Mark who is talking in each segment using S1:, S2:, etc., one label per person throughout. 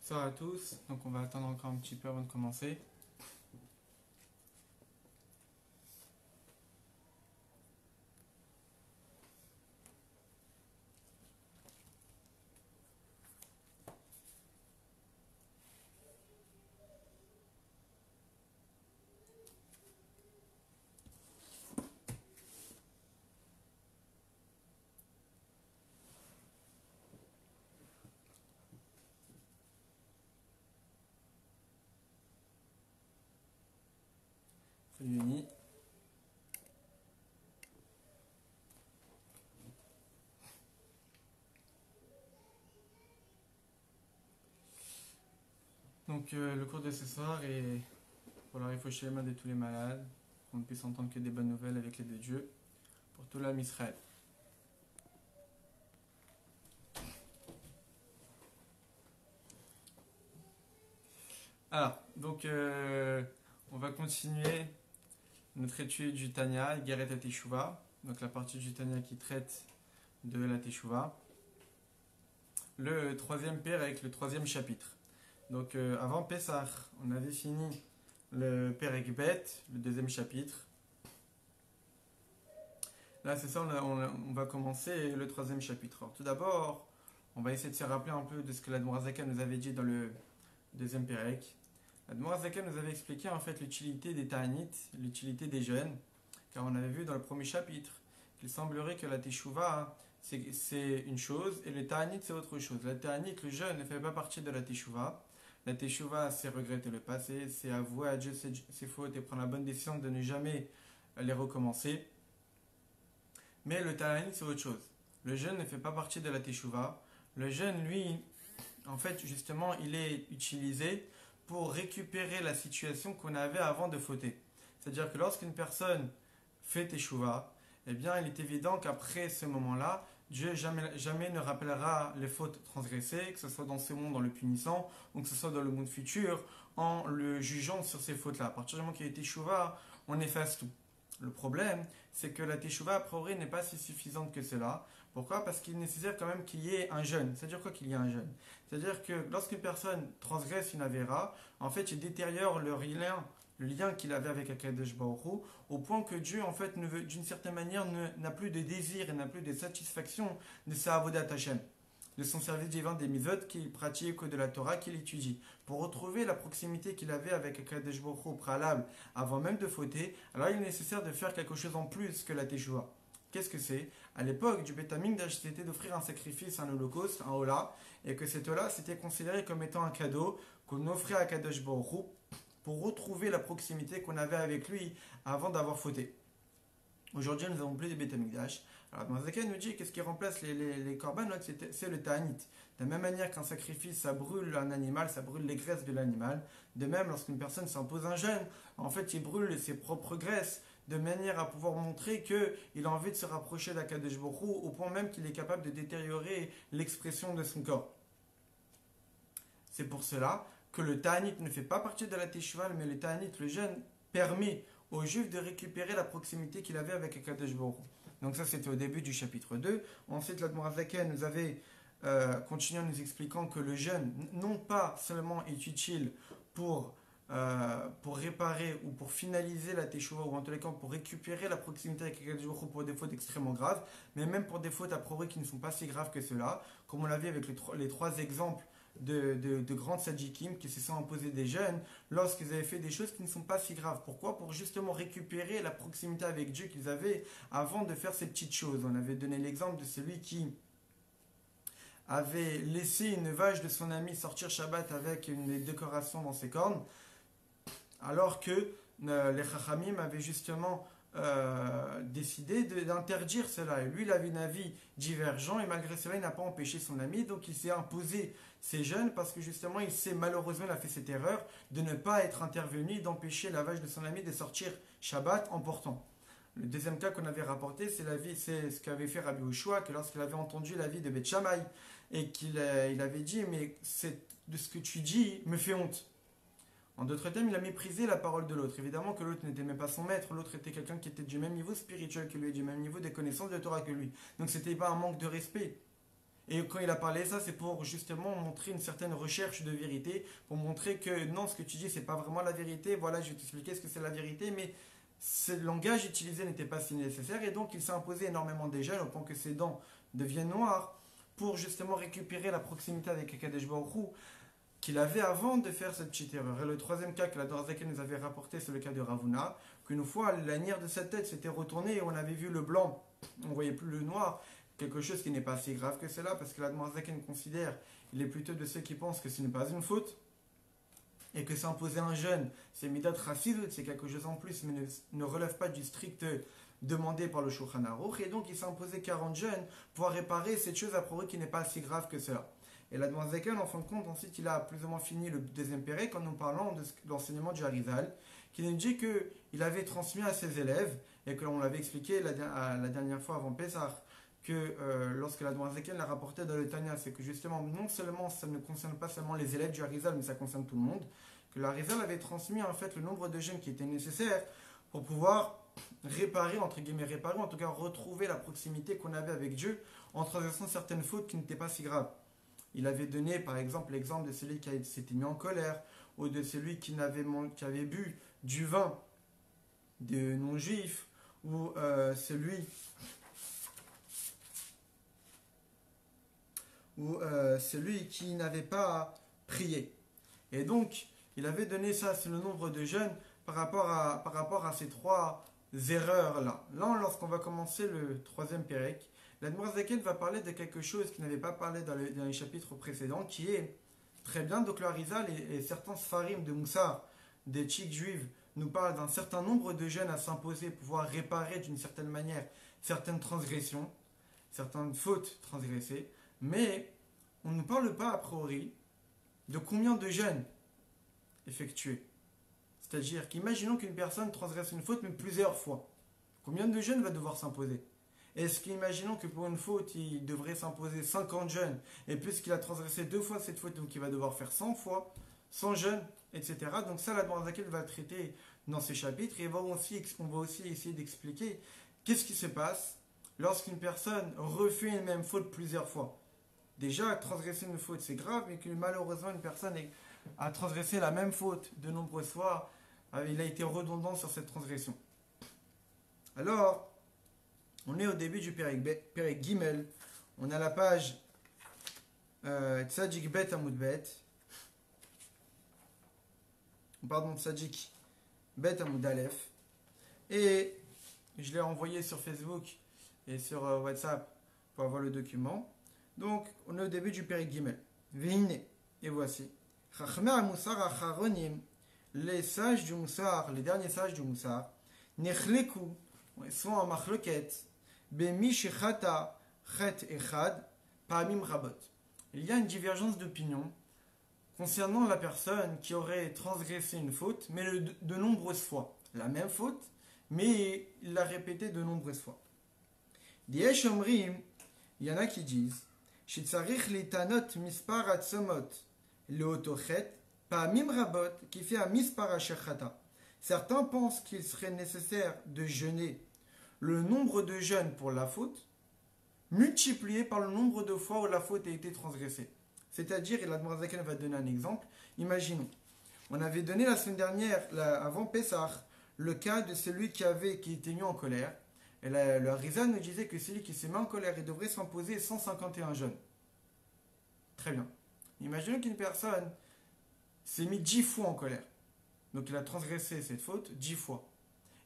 S1: Bonsoir à tous, donc on va attendre encore un petit peu avant de commencer. Salut Uni. Donc le cours de ce soir est pour la Rifochéma de tous les malades, qu'on ne puisse entendre que des bonnes nouvelles avec les deux dieux, pour tout l'âme Israël. Alors, donc on va continuer notre étude du Tanya, Geret Teshuvah, donc la partie du Tanya qui traite de la Teshuvah. Le troisième père avec le troisième chapitre. Donc avant Pessah, on avait fini le Perek Bet, le deuxième chapitre. Là, c'est ça, on va commencer le troisième chapitre. Alors, tout d'abord, on va essayer de se rappeler un peu de ce que l'Admorazaka nous avait dit dans le deuxième Perek. L'Admorazaka nous avait expliqué en fait l'utilité des Ta'anit, l'utilité des jeûnes, car on avait vu dans le premier chapitre qu'il semblerait que la Teshuvah, c'est une chose, et le Ta'anit, c'est autre chose. La Ta'anit, le jeûne, ne fait pas partie de la Teshuvah. La Teshuvah, c'est regretter le passé, c'est avouer à Dieu ses fautes et prendre la bonne décision de ne jamais les recommencer. Mais le Ta'anit, c'est autre chose. Le jeûne ne fait pas partie de la Teshuvah. Le jeûne, lui, en fait, justement, il est utilisé pour récupérer la situation qu'on avait avant de fauter. C'est-à-dire que lorsqu'une personne fait Teshuvah, eh bien, il est évident qu'après ce moment-là, Dieu jamais ne rappellera les fautes transgressées, que ce soit dans ce monde en le punissant, ou que ce soit dans le monde futur, en le jugeant sur ces fautes-là. À partir du moment qu'il y a Teshuvah, on efface tout. Le problème, c'est que la Teshuvah, a priori, n'est pas si suffisante que cela. Pourquoi? Parce qu'il est nécessaire quand même qu'il y ait un jeûne. C'est-à-dire quoi qu'il y ait un jeûne? C'est-à-dire que lorsqu'une personne transgresse une avéra, en fait, il détériore le lien qu'il avait avec Akadosh Baruch Hu, au point que Dieu, en fait, d'une certaine manière, n'a plus de désir et n'a plus de satisfaction de sa avodat Hashem, de son service divin des mitzvot qu'il pratique ou de la Torah qu'il étudie. Pour retrouver la proximité qu'il avait avec Akadosh Baruch Hu au préalable, avant même de fauter, alors il est nécessaire de faire quelque chose en plus que la Teshuvah. Qu'est-ce que c'est? À l'époque du Beth Amikdash, c'était d'offrir un sacrifice, un holocauste, un hola, et que cet hola, c'était considéré comme étant un cadeau qu'on offrait à Akadosh Baruch Hu pour retrouver la proximité qu'on avait avec lui avant d'avoir fauté. Aujourd'hui, nous n'avons plus de Beth Amikdash. Alors, Mazaka nous dit qu'est-ce qui remplace les korban, c'est le ta'anit. De la même manière qu'un sacrifice, ça brûle un animal, ça brûle les graisses de l'animal. De même, lorsqu'une personne s'impose un jeûne, en fait, il brûle ses propres graisses de manière à pouvoir montrer qu'il a envie de se rapprocher d'Akadosh Baruch Hu, au point même qu'il est capable de détériorer l'expression de son corps. C'est pour cela que le ta'anit ne fait pas partie de la teshuvah, mais le ta'anit, le jeûne, permet aux Juifs de récupérer la proximité qu'il avait avec Akadosh Baruch Hu. Donc ça, c'était au début du chapitre 2. Ensuite, l'Admorazaka nous avait continué en nous expliquant que le jeûne, non pas seulement est utile pour réparer ou pour finaliser la teshuvah, ou en tous les cas pour récupérer la proximité avec Akadosh Baruch Hu pour des fautes extrêmement graves, mais même pour des fautes a priori qui ne sont pas si graves que cela, comme on l'a vu avec les trois exemples de grands tzaddikim qui se sont imposés des jeûnes lorsqu'ils avaient fait des choses qui ne sont pas si graves. Pourquoi? Pour justement récupérer la proximité avec Dieu qu'ils avaient avant de faire ces petites choses. On avait donné l'exemple de celui qui avait laissé une vache de son ami sortir Shabbat avec une décoration dans ses cornes, alors que les Chachamim avaient justement décidé d'interdire cela. Et lui, il avait un avis divergent, et malgré cela, il n'a pas empêché son ami, donc il s'est imposé ces jeûnes parce que justement, malheureusement, il a fait cette erreur de ne pas être intervenu, d'empêcher la vache de son ami de sortir Shabbat en portant. Le deuxième cas qu'on avait rapporté, c'est ce qu'avait fait Rabbi Ushua, que lorsqu'il avait entendu l'avis de Beth Shammai, et qu'il avait dit, mais de ce que tu dis me fait honte. En d'autres termes, il a méprisé la parole de l'autre. Évidemment que l'autre n'était même pas son maître, l'autre était quelqu'un qui était du même niveau spirituel que lui, du même niveau de connaissance de Torah que lui. Donc c'était pas un manque de respect. Et quand il a parlé ça, c'est pour justement montrer une certaine recherche de vérité, pour montrer que non, ce que tu dis, c'est pas vraiment la vérité. Voilà, je vais t'expliquer ce que c'est la vérité, mais ce langage utilisé n'était pas si nécessaire. Et donc, il s'est imposé énormément des jeunes au point que ses dents deviennent noires pour justement récupérer la proximité avec Akadosh Baruch Hu qu'il avait avant de faire cette petite erreur. Et le troisième cas que la Dorazaka nous avait rapporté, c'est le cas de Ravuna, qu'une fois, la lanière de sa tête s'était retournée et on avait vu le blanc, on ne voyait plus le noir, quelque chose qui n'est pas si grave que cela, parce que la Dorazaka considère, il est plutôt de ceux qui pensent que ce n'est pas une faute, et que s'imposer un jeûne, c'est midat chassidut, c'est quelque chose en plus, mais ne relève pas du strict demandé par le Shulchan Aruch, et donc il s'est imposé 40 jeûnes pour réparer cette chose a priori qui n'est pas si grave que cela. Et la Zaken, en fin de compte, ensuite, il a plus ou moins fini le deuxième pérec en nous parlant de l'enseignement du Harizal, qui nous dit qu'il avait transmis à ses élèves, et que l'on l'avait expliqué la dernière fois avant Pessah, que lorsque la Zaken l'a rapporté dans le Tanya, c'est que justement, non seulement ça ne concerne pas seulement les élèves du Harizal, mais ça concerne tout le monde, que le Harizal avait transmis en fait le nombre de jeûnes qui était nécessaire pour pouvoir réparer, entre guillemets réparer, en tout cas retrouver la proximité qu'on avait avec Dieu en transgressant certaines fautes qui n'étaient pas si graves. Il avait donné par exemple l'exemple de celui qui s'était mis en colère, ou de celui qui avait bu du vin de non-juifs, ou celui qui n'avait pas prié. Et donc, il avait donné ça, c'est le nombre de jeûnes par rapport à ces trois erreurs-là. Là, lorsqu'on va commencer le troisième pérec, la Zaken va parler de quelque chose qu'il n'avait pas parlé dans les chapitres précédents, qui est très bien. Donc, le Harizal et certains Sfarim de Moussar, des tchiks juives, nous parlent d'un certain nombre de jeûnes à s'imposer pour pouvoir réparer d'une certaine manière certaines transgressions, certaines fautes transgressées. Mais on ne parle pas a priori de combien de jeûnes effectués. C'est-à-dire qu'imaginons qu'une personne transgresse une faute, mais plusieurs fois. Combien de jeûnes va devoir s'imposer? Est-ce qu'imaginons que pour une faute, il devrait s'imposer 50 jeûnes, et puisqu'il a transgressé 2 fois cette faute, donc il va devoir faire 100 fois, 100 jeûnes, etc. Donc ça, la Zaken va traiter dans ces chapitres, et on va aussi essayer d'expliquer qu'est-ce qui se passe lorsqu'une personne refait une même faute plusieurs fois. Déjà, transgresser une faute, c'est grave, mais que malheureusement, une personne a transgressé la même faute de nombreuses fois, il a été redondant sur cette transgression. Alors, on est au début du Perek Gimel, on a la page Tzadik Bet Amud Bet, pardon, Tzadik Bet Amud Aleph, et je l'ai envoyé sur Facebook et sur WhatsApp pour avoir le document. Donc, on est au début du Perek Gimel. Vehine, et voici. Chachmei HaMusar Acharonim, les sages du Moussar, les derniers sages du Moussar, Nechleku, sont en machloket, Bemi Shechata Chet Echad, Pa'amim Rabot. Il y a une divergence d'opinion concernant la personne qui aurait transgressé une faute, mais de nombreuses fois. La même faute, mais il l'a répétée de nombreuses fois. Diesh Omrim, il y en a qui disent, Shitzarich litanot mispar atzomot, leotochet, Pa'amim Rabot, qui fait un mispar ashechata. Certains pensent qu'il serait nécessaire de jeûner le nombre de jeûnes pour la faute, multiplié par le nombre de fois où la faute a été transgressée. C'est-à-dire, et la Zaken va donner un exemple, imaginons, on avait donné la semaine dernière, avant Pessah, le cas de celui qui était mis en colère, et le Harizal nous disait que celui qui s'est mis en colère, il devrait s'imposer 151 jeûnes. Très bien. Imaginons qu'une personne s'est mis 10 fois en colère. Donc il a transgressé cette faute 10 fois.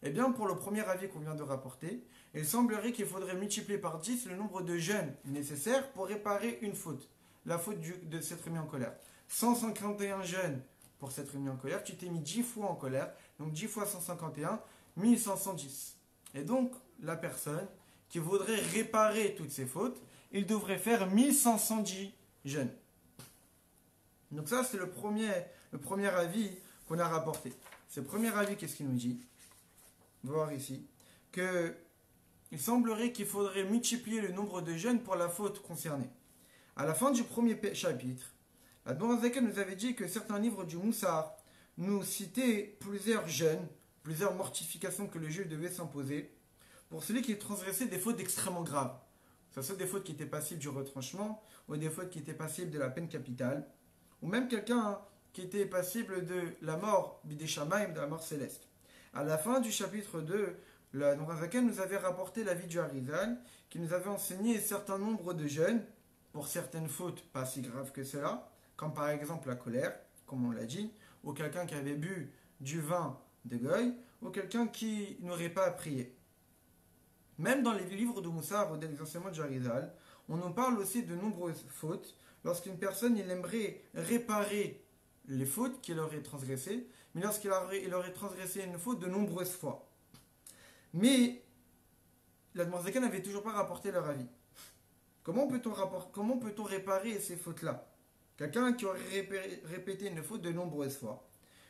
S1: Eh bien, pour le premier avis qu'on vient de rapporter, il semblerait qu'il faudrait multiplier par 10 le nombre de jeûnes nécessaires pour réparer une faute. La faute de s'être mis en colère. 151 jeûnes pour s'être mis en colère. Tu t'es mis 10 fois en colère. Donc 10 fois 151, 1510. Et donc, la personne qui voudrait réparer toutes ces fautes, il devrait faire 1510 jeûnes. Donc ça, c'est le premier avis qu'on a rapporté. Ce premier avis, qu'est-ce qu'il nous dit? On va voir ici qu'il semblerait qu'il faudrait multiplier le nombre de jeûnes pour la faute concernée. À la fin du premier chapitre, la Zaken nous avait dit que certains livres du Moussar nous citaient plusieurs jeûnes, plusieurs mortifications que le juif devait s'imposer pour celui qui transgressait des fautes extrêmement graves. que ce soit des fautes qui étaient passibles du retranchement, ou des fautes qui étaient passibles de la peine capitale, ou même quelqu'un qui était passible de la mort, bidé shamaim, de la mort céleste. À la fin du chapitre 2, la Nourazaken nous avait rapporté l'avis du Harizal, qui nous avait enseigné un certain nombre de jeûnes, pour certaines fautes pas si graves que cela, comme par exemple la colère, comme on l'a dit, ou quelqu'un qui avait bu du vin de goy, ou quelqu'un qui n'aurait pas prié. Même dans les livres de Moussar ou des enseignements du Harizal, on nous parle aussi de nombreuses fautes, lorsqu'une personne il aimerait réparer les fautes qu'il aurait transgressées, mais il aurait transgressé une faute de nombreuses fois. Mais la Zaken n'avait toujours pas rapporté leur avis. Comment peut-on réparer ces fautes-là? Quelqu'un qui aurait répété une faute de nombreuses fois.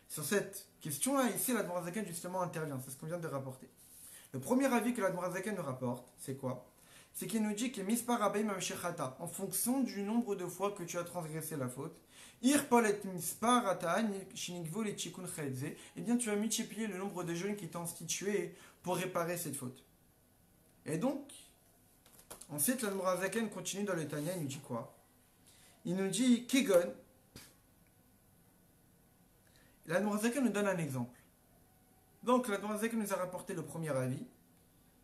S1: Sur cette question-là, ici, la Zaken justement intervient. C'est ce qu'on vient de rapporter. Le premier avis que la Zaken nous rapporte, c'est quoi? C'est qu'il nous dit que mispar abeim amshechata, en fonction du nombre de fois que tu as transgressé la faute, irpolet mispar ataan shinigvo le chikun chedze, eh bien tu as multiplié le nombre de jeûnes qui t'ont institué pour réparer cette faute. Et donc, ensuite la Zaken continue dans le Tanya, il nous dit quoi? Il nous dit Kigon. La Zaken nous donne un exemple. Donc la Zaken nous a rapporté le premier avis,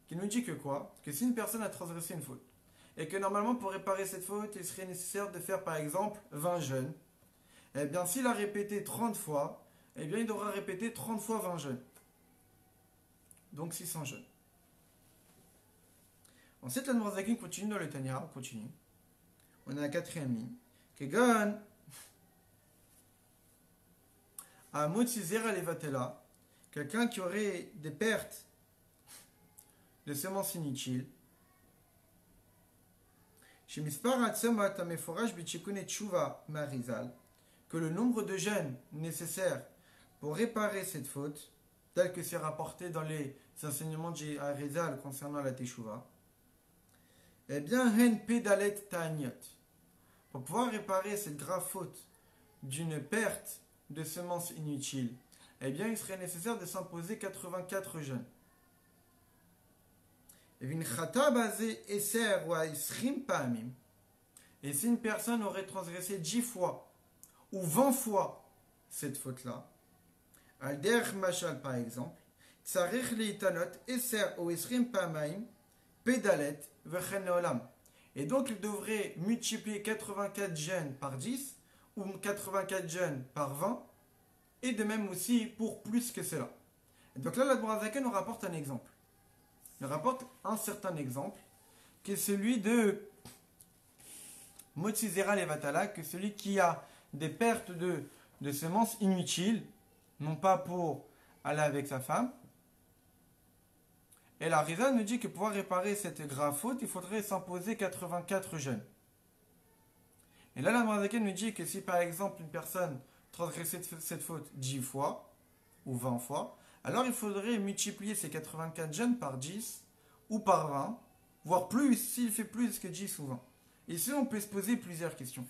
S1: qui nous dit que quoi? Que si une personne a transgressé une faute, et que normalement pour réparer cette faute, il serait nécessaire de faire par exemple 20 jeûnes, eh bien s'il a répété 30 fois, eh bien il devra répéter 30 fois 20 jeûnes. Donc 600 jeûnes. Ensuite la Zaken continue dans le Tanya, on continue. On a la quatrième ligne. Kegon a motzizera levatela, quelqu'un qui aurait des pertes de semences inutiles. Chez Mispar Atsemat Ameforaj Bichikune Tshuva Marizal, que le nombre de jeûnes nécessaires pour réparer cette faute, tel que c'est rapporté dans les enseignements de Harizal concernant la Teshuva, eh bien, Hen Pedalet Ta'aniot, pour pouvoir réparer cette grave faute d'une perte de semences inutiles, eh bien, il serait nécessaire de s'imposer 84 jeûnes. Et si une personne aurait transgressé 10 fois ou 20 fois cette faute-là, Alder Machal par exemple, Tsarech Leitanot Eser ou Esrim Pamaim, Pedalet Vechen Olam. Et donc il devrait multiplier 84 jeûnes par 10 ou 84 jeûnes par 20, et de même aussi pour plus que cela. Et donc là, la Zaken nous rapporte un exemple. Il rapporte un certain exemple, qui est celui de Motzizera Levatala, que celui qui a des pertes de semences inutiles, non pas pour aller avec sa femme. Et la Riza nous dit que pour pouvoir réparer cette grave faute, il faudrait s'imposer 84 jeûnes. Et là, la Zaken nous dit que si par exemple une personne transgressait cette faute 10 fois ou 20 fois, alors il faudrait multiplier ces 84 jeûnes par 10 ou par 20, voire plus s'il fait plus que 10 ou 20. Ici, on peut se poser plusieurs questions.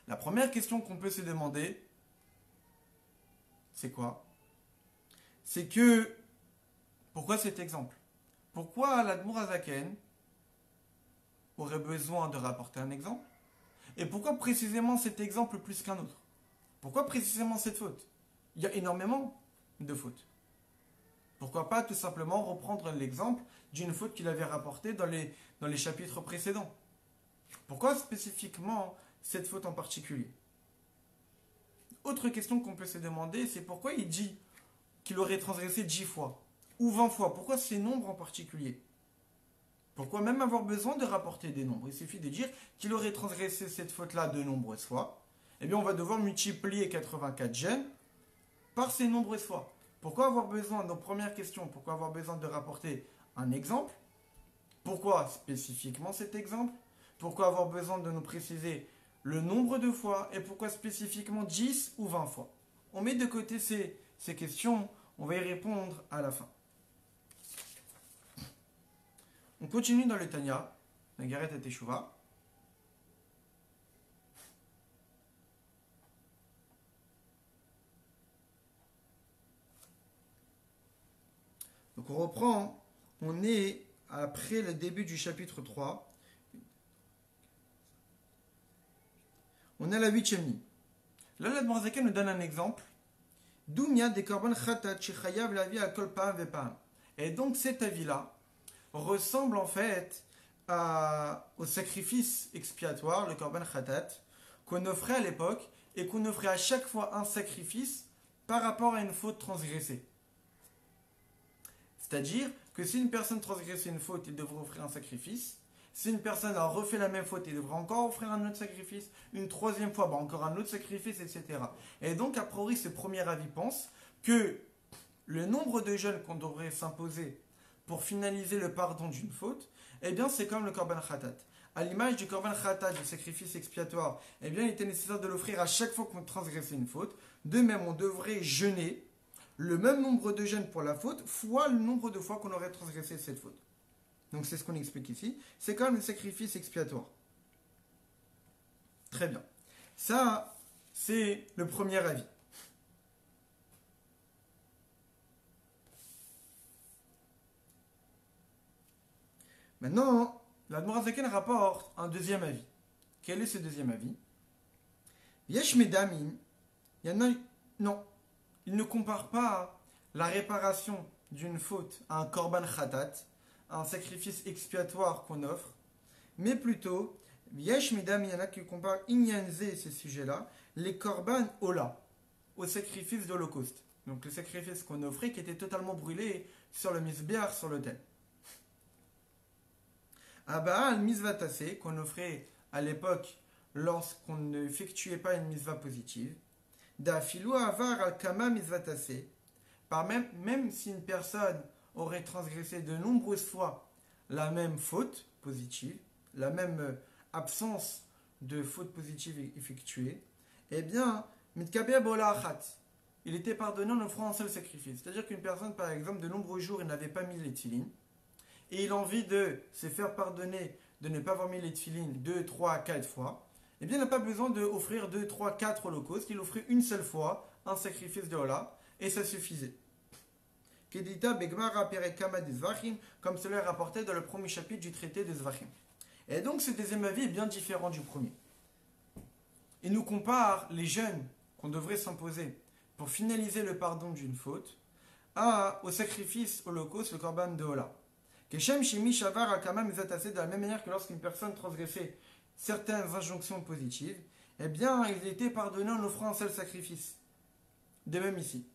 S1: La première question qu'on peut se demander, c'est quoi? C'est que, pourquoi cet exemple? Pourquoi l'Admour Azaken aurait besoin de rapporter un exemple? Et pourquoi précisément cet exemple plus qu'un autre? Pourquoi précisément cette faute? Il y a énormément de fautes. Pourquoi pas tout simplement reprendre l'exemple d'une faute qu'il avait rapportée dans les chapitres précédents? Pourquoi spécifiquement cette faute en particulier? Autre question qu'on peut se demander, c'est pourquoi il dit qu'il aurait transgressé 10 fois ou 20 fois? Pourquoi ces nombres en particulier? Pourquoi même avoir besoin de rapporter des nombres? Il suffit de dire qu'il aurait transgressé cette faute-là de nombreuses fois. Eh bien, on va devoir multiplier 84 jeûnes par ces nombreuses fois. Pourquoi avoir besoin, nos premières questions, pourquoi avoir besoin de rapporter un exemple? Pourquoi spécifiquement cet exemple? Pourquoi avoir besoin de nous préciser le nombre de fois? Et pourquoi spécifiquement 10 ou 20 fois? On met de côté ces questions, on va y répondre à la fin. On continue dans le Tanya, la Gareth et Teshuvah. Donc on reprend, on est après le début du chapitre 3, on a la 8e ligne. Là, l'Admor Zaken nous donne un exemple. Doumia des korban khatat shechayav la vie à kol pa'am ve'pa'am. Et donc cet avis-là ressemble en fait au sacrifice expiatoire, le korban khatat, qu'on offrait à l'époque et qu'on offrait à chaque fois un sacrifice par rapport à une faute transgressée. C'est-à-dire que si une personne transgressait une faute, il devrait offrir un sacrifice. Si une personne a refait la même faute, il devrait encore offrir un autre sacrifice. Une troisième fois, encore un autre sacrifice, etc. Et donc, a priori, ce premier avis pense que le nombre de jeûnes qu'on devrait s'imposer pour finaliser le pardon d'une faute, eh bien, c'est comme le korban khatat. À l'image du korban khatat, du sacrifice expiatoire, eh bien, il était nécessaire de l'offrir à chaque fois qu'on transgressait une faute. De même, on devrait jeûner le même nombre de jeûnes pour la faute, fois le nombre de fois qu'on aurait transgressé cette faute. Donc c'est ce qu'on explique ici. C'est quand même le sacrifice expiatoire. Très bien. Ça, c'est le premier avis. Maintenant, l'Admor Zaken rapporte un deuxième avis. Quel est ce deuxième avis? Yesh medamin, il y en a... Non, il ne compare pas la réparation d'une faute à un korban khatat, un sacrifice expiatoire qu'on offre, mais plutôt, Yesh Midam, il y en a qui comparent Inyanze, ces sujets-là, les korban ola, au sacrifice d'Holocauste. Donc le sacrifice qu'on offrait qui était totalement brûlé sur le misbéar, sur l'autel. Abba al misvatase, qu'on offrait à l'époque lorsqu'on n'effectuait pas une misva positive. Da filou avar al kama misvatase, même si une personne aurait transgressé de nombreuses fois la même faute positive, la même absence de faute positive effectuée, eh bien, il était pardonné en offrant un seul sacrifice. C'est-à-dire qu'une personne, par exemple, de nombreux jours, il n'avait pas mis les tefilines, et il a envie de se faire pardonner de ne pas avoir mis les tefilines 2, 3, 4 fois, eh bien, il n'a pas besoin d'offrir 2, 3, 4 holocaustes, il offrait une seule fois un sacrifice de Hola, et ça suffisait. Kedita Begmara Perekama des Zvachim, comme cela est rapporté dans le premier chapitre du traité des Zvachim. Et donc ce deuxième avis est bien différent du premier. Il nous compare les jeûnes qu'on devrait s'imposer pour finaliser le pardon d'une faute au sacrifice holocauste, le korban de Hola. Keshem Shimi Shavar Akama Mizatase, de la même manière que lorsqu'une personne transgressait certaines injonctions positives, eh bien il était pardonné en offrant un seul sacrifice. De même ici.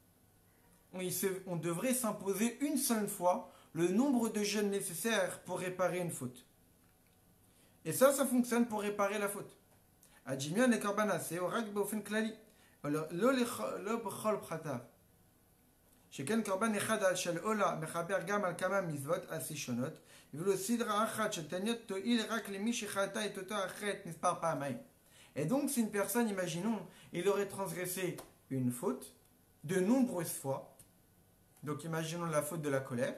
S1: On devrait s'imposer une seule fois le nombre de jeûnes nécessaires pour réparer une faute. Et ça fonctionne pour réparer la faute. Adjimian le korban aseh, orak beofen klali. Lo b'chol pratav. Sheken korban echad al shel ola mechaber gam al kama mizvot aseh shonot. V'lo sidra achat shel tanyot to'il rak lemi shechata et oto achet mispar pa'amayim. Et donc, si une personne, imaginons, il aurait transgressé une faute de nombreuses fois. Donc imaginons la faute de la colère.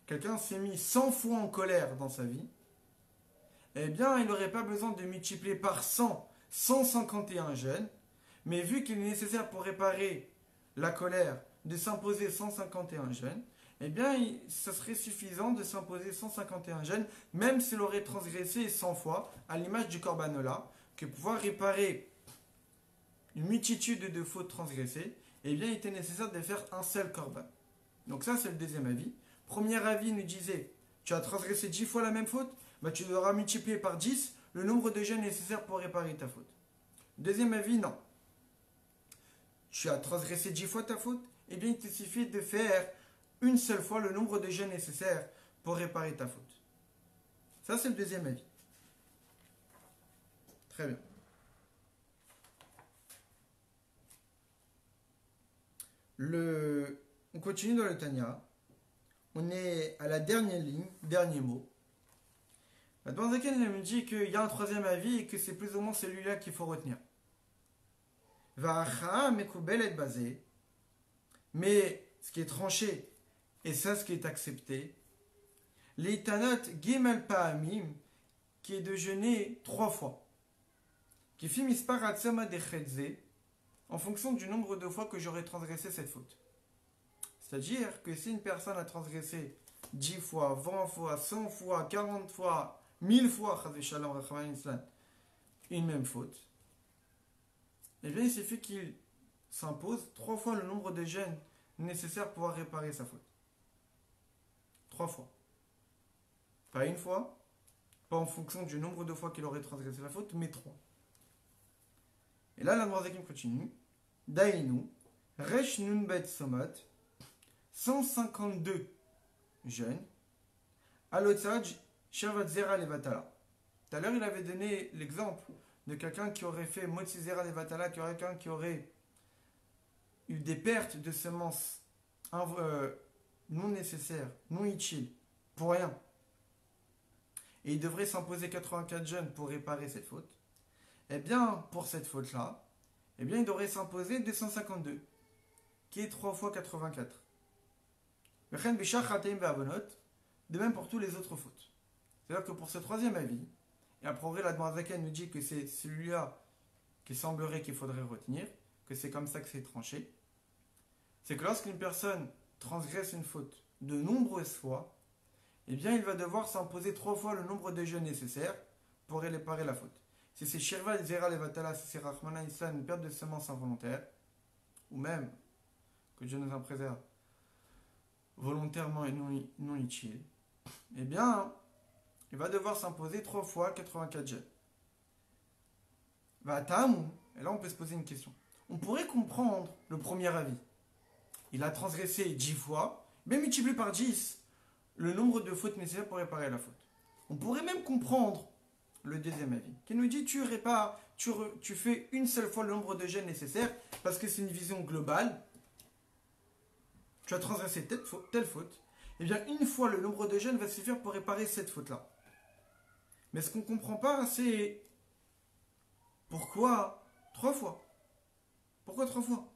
S1: Quelqu'un s'est mis 100 fois en colère dans sa vie. Eh bien, il n'aurait pas besoin de multiplier par 100, 151 jeûnes. Mais vu qu'il est nécessaire pour réparer la colère de s'imposer 151 jeûnes, eh bien, ça serait suffisant de s'imposer 151 jeûnes, même s'il aurait transgressé 100 fois, à l'image du Korban-Ola, que pouvoir réparer une multitude de fautes transgressées, eh bien, il était nécessaire de faire un seul Korban. Donc ça, c'est le deuxième avis. Premier avis nous disait, tu as transgressé 10 fois la même faute, bah, tu devras multiplier par 10 le nombre de jeûnes nécessaires pour réparer ta faute. Deuxième avis, non. Tu as transgressé 10 fois ta faute, eh bien il te suffit de faire une seule fois le nombre de jeûnes nécessaires pour réparer ta faute. Ça, c'est le deuxième avis. Très bien. On continue dans le Tanya. On est à la dernière ligne, dernier mot. Dans lequel il me dit qu'il y a un troisième avis et que c'est plus ou moins celui-là qu'il faut retenir. Mais ce qui est tranché, et ça ce qui est accepté, les tanot gimel pa'amim, qui est de jeûner 3 fois. Qui fit mispar atzama dechedze, en fonction du nombre de fois que j'aurai transgressé cette faute. C'est-à-dire que si une personne a transgressé 10 fois, 20 fois, 100 fois, 40 fois, 1000 fois, une même faute, eh bien il suffit qu'il s'impose 3 fois le nombre de jeûnes nécessaires pour pouvoir réparer sa faute. 3 fois. Pas une fois, pas en fonction du nombre de fois qu'il aurait transgressé la faute, mais 3. Et là, la Noirzakim continue. Dainu, Resh Nun Bet Somat, 152 jeunes, Alotzaj, Shavat Zera Levatala. Tout à l'heure, il avait donné l'exemple de quelqu'un qui aurait fait Motzi Zera Levatala, quelqu'un qui aurait eu des pertes de semences non nécessaires, non utiles, pour rien. Et il devrait s'imposer 84 jeûnes pour réparer cette faute. Eh bien, pour cette faute-là, eh bien, il devrait s'imposer 252, qui est 3 fois 84. De même pour tous les autres fautes. C'est-à-dire que pour ce troisième avis, et après la Dmorazaken nous dit que c'est celui-là qui semblerait qu'il faudrait retenir, que c'est comme ça que c'est tranché, c'est que lorsqu'une personne transgresse une faute de nombreuses fois, eh bien il va devoir s'imposer 3 fois le nombre de jeûnes nécessaires pour réparer la faute. Si c'est Shirva, Zera, Levatala, si c'est Rahmana Islam, une perte de semences involontaire, ou même, que Dieu nous en préserve, volontairement et non utile, eh bien, il va devoir s'imposer 3 fois 84 jeûnes. Et là on peut se poser une question. On pourrait comprendre le premier avis. Il a transgressé 10 fois, mais multiplié par 10 le nombre de fautes nécessaires pour réparer la faute. On pourrait même comprendre le deuxième avis, qui nous dit tu répares, tu fais une seule fois le nombre de jeûnes nécessaires, parce que c'est une vision globale. Tu as transgressé telle faute, et bien une fois le nombre de jeûnes va suffire pour réparer cette faute-là. Mais ce qu'on ne comprend pas, c'est pourquoi 3 fois. Pourquoi 3 fois?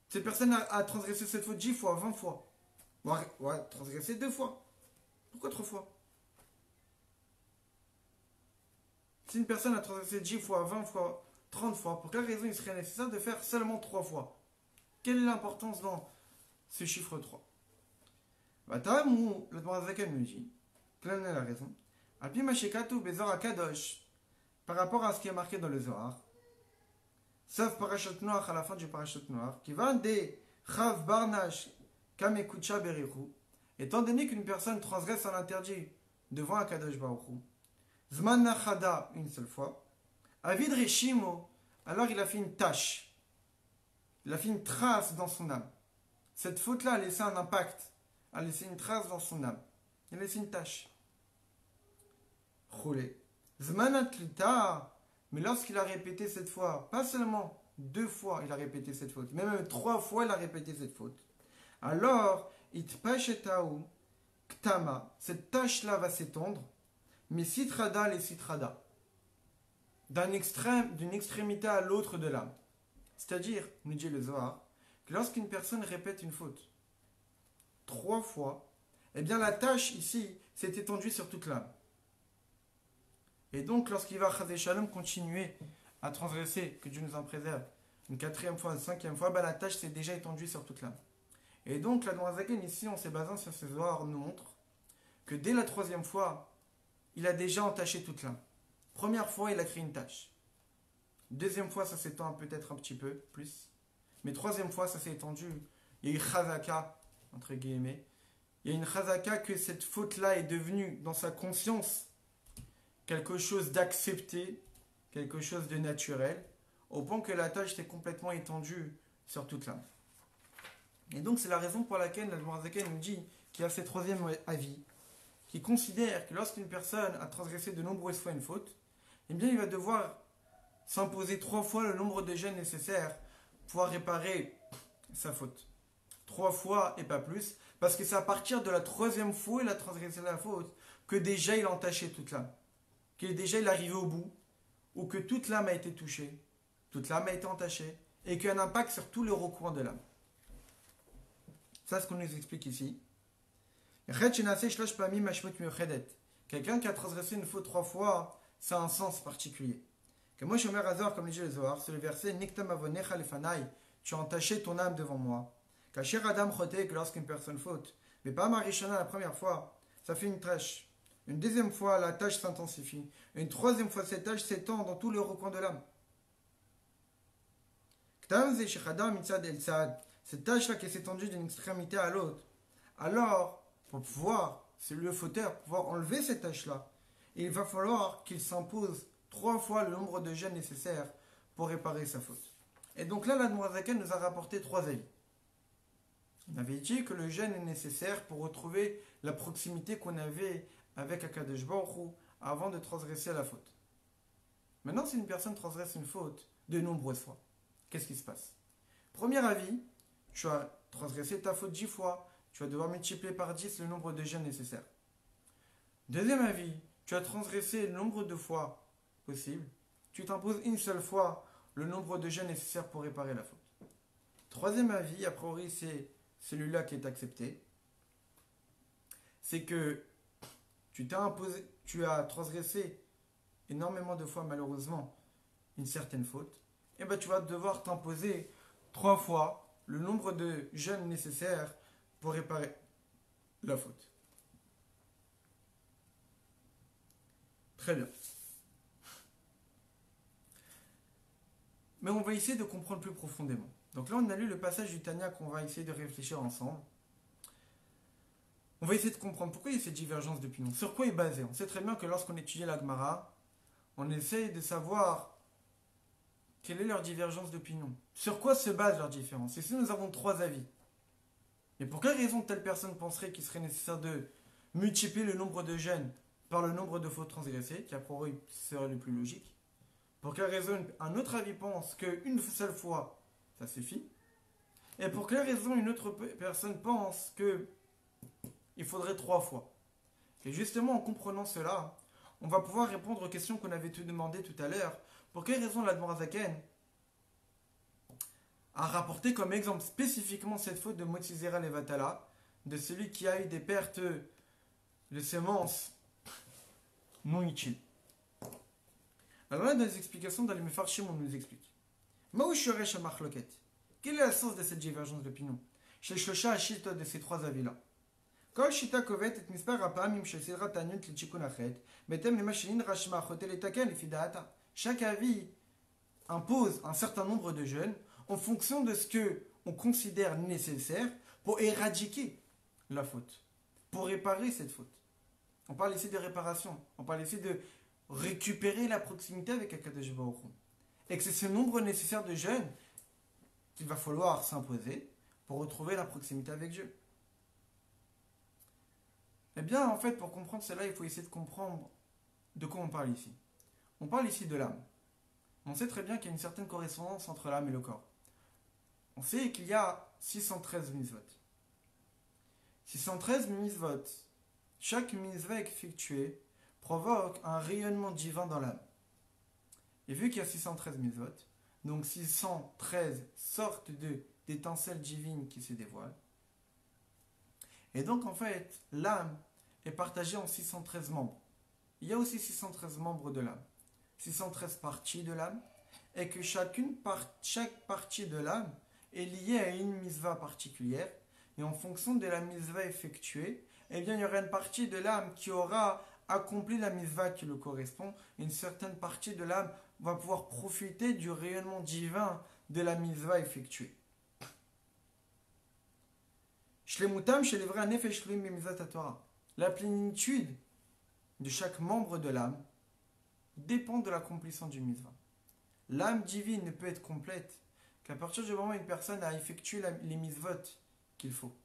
S1: Cette personne a transgressé cette faute 10 fois, 20 fois. Ou a transgressé 2 fois. Pourquoi 3 fois? Si une personne a transgressé 10 fois, 20 fois, 30 fois, pour quelle raison il serait nécessaire de faire seulement 3 fois? Quelle est l'importance dans ce chiffre 3? Le Dmorazaken nous dit, plein la raison, Alpi Mashekatu Bezor Kadosh, par rapport à ce qui est marqué dans le Zohar, sauf Parashat Noach à la fin du Parashat Noach, qui va des Chav Barnash Kamekucha Berichu, étant donné qu'une personne transgresse un interdit devant un Kadosh Baruchu, Zman Nachada une seule fois, Avid Reshimo, alors il a fait une tâche, il a fait une trace dans son âme. Cette faute-là a laissé un impact, a laissé une trace dans son âme, il a laissé une tâche. Roulé. Zmanatlita, mais lorsqu'il a répété cette fois, pas seulement 2 fois il a répété cette faute, mais même 3 fois il a répété cette faute, alors, itpashetaou ktama, cette tâche-là va s'étendre, mais citrada les citrada, d'une extrémité à l'autre de l'âme. C'est-à-dire, nous dit le Zohar, que lorsqu'une personne répète une faute 3 fois, eh bien la tâche ici s'est étendue sur toute l'âme. Et donc, lorsqu'il va Chazé Shalom continuer à transgresser, que Dieu nous en préserve, une 4e fois, une 5e fois, ben, la tâche s'est déjà étendue sur toute l'âme. Et donc, la Noirzaken, ici, en se basant sur ce Zohar, nous montre que dès la 3e fois, il a déjà entaché toute l'âme. Première fois, il a créé une tâche. 2e fois, ça s'étend peut-être un petit peu plus. Mais 3e fois, ça s'est étendu. Il y a eu Chazaka, entre guillemets. Il y a une Chazaka que cette faute-là est devenue, dans sa conscience, quelque chose d'accepté, quelque chose de naturel, au point que la tâche s'est complètement étendue sur toute l'âme. Et donc c'est la raison pour laquelle la Dmorazaken nous dit qu'il y a ce troisième avis, qui considère que lorsqu'une personne a transgressé de nombreuses fois une faute, eh bien il va devoir s'imposer 3 fois le nombre de jeûnes nécessaires pour pouvoir réparer sa faute. 3 fois et pas plus, parce que c'est à partir de la 3e fois il a transgressé la faute que déjà il a entaché toute l'âme. Que déjà il est arrivé au bout, ou que toute l'âme a été touchée, toute l'âme a été entachée, et qu'il y a un impact sur tous les recoins de l'âme. Ça, c'est ce qu'on nous explique ici. Quelqu'un qui a transgressé une faute 3 fois, ça a un sens particulier. Que moi, je me Hazor, comme le dit le Zohar, c'est le verset Niktam avonecha lefanai, tu as entaché ton âme devant moi. Kacher Adam chote, que lorsqu'une personne faute, Mais pas Marishana la première fois, ça fait une tâche. Une deuxième fois, la tâche s'intensifie. Une troisième fois, cette tâche s'étend dans tous les recoins de l'âme. Cette tâche-là qui s'est étendue d'une extrémité à l'autre. Alors, pour pouvoir, c'est le fauteur, pouvoir enlever cette tâche-là, il va falloir qu'il s'impose 3 fois le nombre de jeûnes nécessaires pour réparer sa faute. Et donc là, l'Admorazaken nous a rapporté 3 avis. On avait dit que le jeûne est nécessaire pour retrouver la proximité qu'on avait avec Akadosh Baruch Hu avant de transgresser la faute. Maintenant, si une personne transgresse une faute de nombreuses fois, qu'est-ce qui se passe? Premier avis, tu as transgressé ta faute 10 fois, tu vas devoir multiplier par 10 le nombre de jeûnes nécessaires. Deuxième avis, tu as transgressé le nombre de fois possible, tu t'imposes une seule fois le nombre de jeûnes nécessaires pour réparer la faute. Troisième avis, a priori c'est celui-là qui est accepté, c'est que tu as transgressé énormément de fois malheureusement une certaine faute, et bien tu vas devoir t'imposer 3 fois le nombre de jeûnes nécessaires pour réparer la faute. Très bien. Mais on va essayer de comprendre plus profondément. Donc là, on a lu le passage du Tanya qu'on va essayer de réfléchir ensemble. On va essayer de comprendre pourquoi il y a cette divergence d'opinion. Sur quoi est basé? On sait très bien que lorsqu'on étudie la Gemara, on essaye de savoir quelle est leur divergence d'opinion. Sur quoi se base leur différence? Ici, nous avons 3 avis. Mais pour quelle raison telle personne penserait qu'il serait nécessaire de multiplier le nombre de jeûnes par le nombre de fautes transgressées, qui a priori serait le plus logique? Pour quelle raison un autre avis pense qu'une seule fois, ça suffit? Et pour quelle raison une autre personne pense qu'il faudrait 3 fois? Et justement, en comprenant cela, on va pouvoir répondre aux questions qu'on avait tout demandé tout à l'heure. Pour quelle raison l'Admorazaken a rapporté comme exemple spécifiquement cette faute de Motzizera Levatala, de celui qui a eu des pertes de semences non utiles? Alors là, dans les explications dans les Mefarshim, on nous explique. Quelle est la source de cette divergence d'opinion chez Shlocha Ashita de ces 3 avis-là? Chaque avis impose un certain nombre de jeûnes en fonction de ce que on considère nécessaire pour éradiquer la faute, pour réparer cette faute. On parle ici de réparation, on parle ici de récupérer la proximité avec Akadosh Baruch Hu. Et que c'est ce nombre nécessaire de jeûnes qu'il va falloir s'imposer pour retrouver la proximité avec Dieu. Eh bien, en fait, pour comprendre cela, il faut essayer de comprendre de quoi on parle ici. On parle ici de l'âme. On sait très bien qu'il y a une certaine correspondance entre l'âme et le corps. On sait qu'il y a 613 mitzvot. 613 mitzvot. Chaque mitzvah effectuée provoque un rayonnement divin dans l'âme. Et vu qu'il y a 613 mitzvot, donc 613 sortes d'étincelles divines qui se dévoilent. Et donc en fait, l'âme est partagée en 613 membres. Il y a aussi 613 membres de l'âme, 613 parties de l'âme, et que chaque partie de l'âme est liée à une mitzvah particulière, et en fonction de la mitzvah effectuée, eh bien, il y aura une partie de l'âme qui aura accompli la mitzvah qui le correspond, et une certaine partie de l'âme va pouvoir profiter du rayonnement divin de la mitzvah effectuée. La plénitude de chaque membre de l'âme dépend de l'accomplissement du mitzvah. L'âme divine ne peut être complète qu'à partir du moment où une personne a effectué les mitzvot qu'il faut.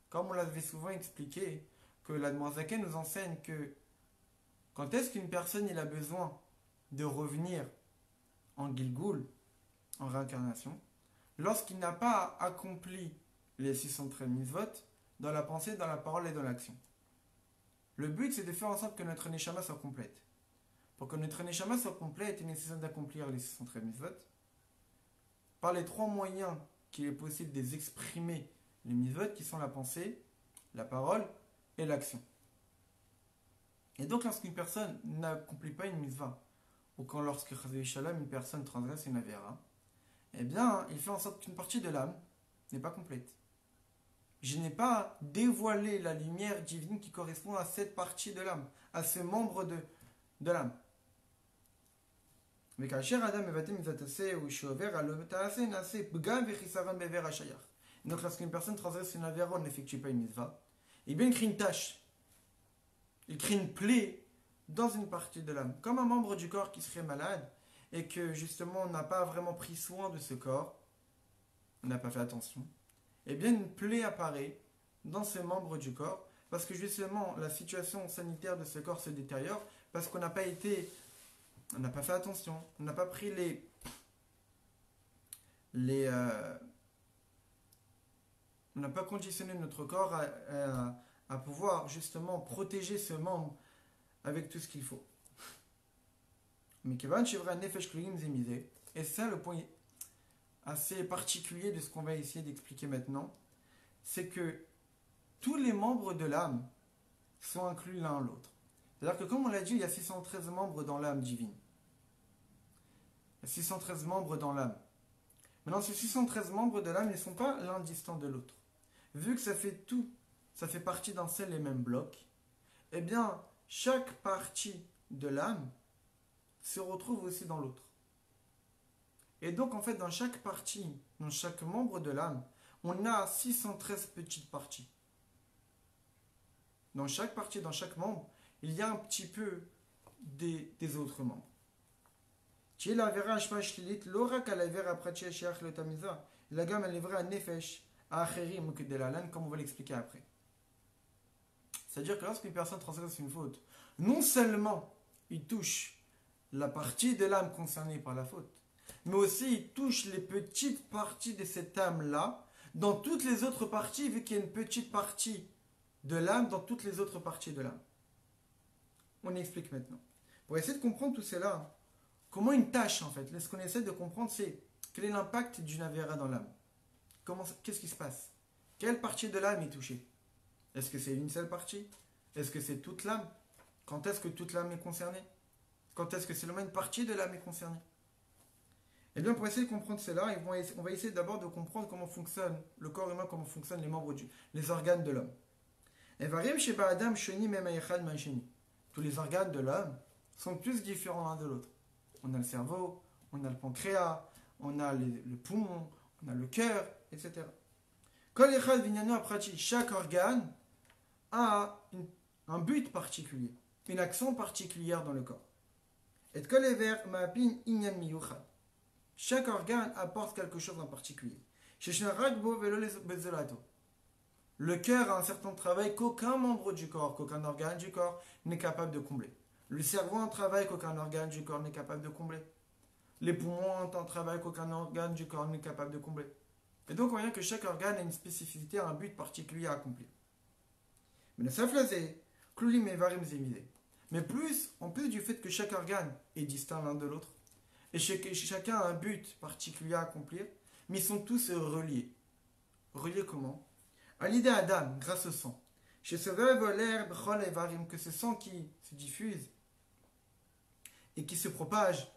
S1: Comme on l'avait souvent expliqué, que l'Admorazaken nous enseigne que quand est-ce qu'une personne a besoin de revenir en Gilgul, en réincarnation, lorsqu'il n'a pas accompli les 613 mitzvot dans la pensée, dans la parole et dans l'action. Le but, c'est de faire en sorte que notre neshama soit complète. Pour que notre neshama soit complète, il est nécessaire d'accomplir les 613 mitzvot par les 3 moyens qu'il est possible d'exprimer les mitzvot, qui sont la pensée, la parole et l'action. Et donc, lorsqu'une personne n'accomplit pas une mitzvah, ou quand lorsque une personne transgresse une avéra, eh bien, il fait en sorte qu'une partie de l'âme n'est pas complète. Je n'ai pas dévoilé la lumière divine qui correspond à cette partie de l'âme, à ce membre de l'âme. Mais donc lorsqu'une personne transgresse une avéra, on n'effectue pas une mitzvah, et bien il crée une tâche, il crée une plaie dans une partie de l'âme, comme un membre du corps qui serait malade et que justement on n'a pas vraiment pris soin de ce corps, on n'a pas fait attention, et bien une plaie apparaît dans ce membre du corps parce que justement la situation sanitaire de ce corps se détériore parce qu'on n'a pas fait attention, on n'a pas pris on n'a pas conditionné notre corps à pouvoir justement protéger ce membre avec tout ce qu'il faut. Mais et ça le point assez particulier de ce qu'on va essayer d'expliquer maintenant, c'est que tous les membres de l'âme sont inclus l'un l'autre. C'est-à-dire que comme on l'a dit, il y a 613 membres dans l'âme divine. Il y a 613 membres dans l'âme. Maintenant, ces 613 membres de l'âme ne sont pas l'un distant de l'autre. Vu que ça fait partie d'un seul et même bloc, eh bien, chaque partie de l'âme se retrouve aussi dans l'autre. Et donc, en fait, dans chaque partie, dans chaque membre de l'âme, on a 613 petites parties. Dans chaque partie, dans chaque membre, il y a un petit peu des autres membres. Comme on va l'expliquer après. C'est-à-dire que lorsqu'une personne transgresse une faute, non seulement il touche la partie de l'âme concernée par la faute, mais aussi il touche les petites parties de cette âme-là dans toutes les autres parties, vu qu'il y a une petite partie de l'âme dans toutes les autres parties de l'âme. On explique maintenant. Pour essayer de comprendre tout cela, comment une tâche en fait, ce qu'on essaie de comprendre, c'est quel est l'impact d'une avéra dans l'âme. Qu'est-ce qui se passe? Quelle partie de l'âme est touchée? Est-ce que c'est une seule partie? Est-ce que c'est toute l'âme? Quand est-ce que toute l'âme est concernée? Quand est-ce que seulement une partie de l'âme est concernée? Eh bien, pour essayer de comprendre cela, on va essayer d'abord de comprendre comment fonctionne le corps humain, comment fonctionnent les membres les organes de l'homme. Tous les organes de l'homme sont tous différents l'un de l'autre. On a le cerveau, on a le pancréas, on a le poumon, on a le cœur, etc. Chaque organe a un but particulier, une action particulière dans le corps. Et chaque organe apporte quelque chose en particulier. Le cœur a un certain travail qu'aucun membre du corps, qu'aucun organe du corps n'est capable de combler. Le cerveau a un travail qu'aucun organe du corps n'est capable de combler. Les poumons ont un travail qu'aucun organe du corps n'est capable de combler. Et donc on voit que chaque organe a une spécificité, un but particulier à accomplir. Mais plus, en plus du fait que chaque organe est distinct l'un de l'autre, et chacun a un but particulier à accomplir, mais ils sont tous reliés. Reliés comment? À l'idée Adam, grâce au sang. Chez ce que ce sang qui se diffuse et qui se propage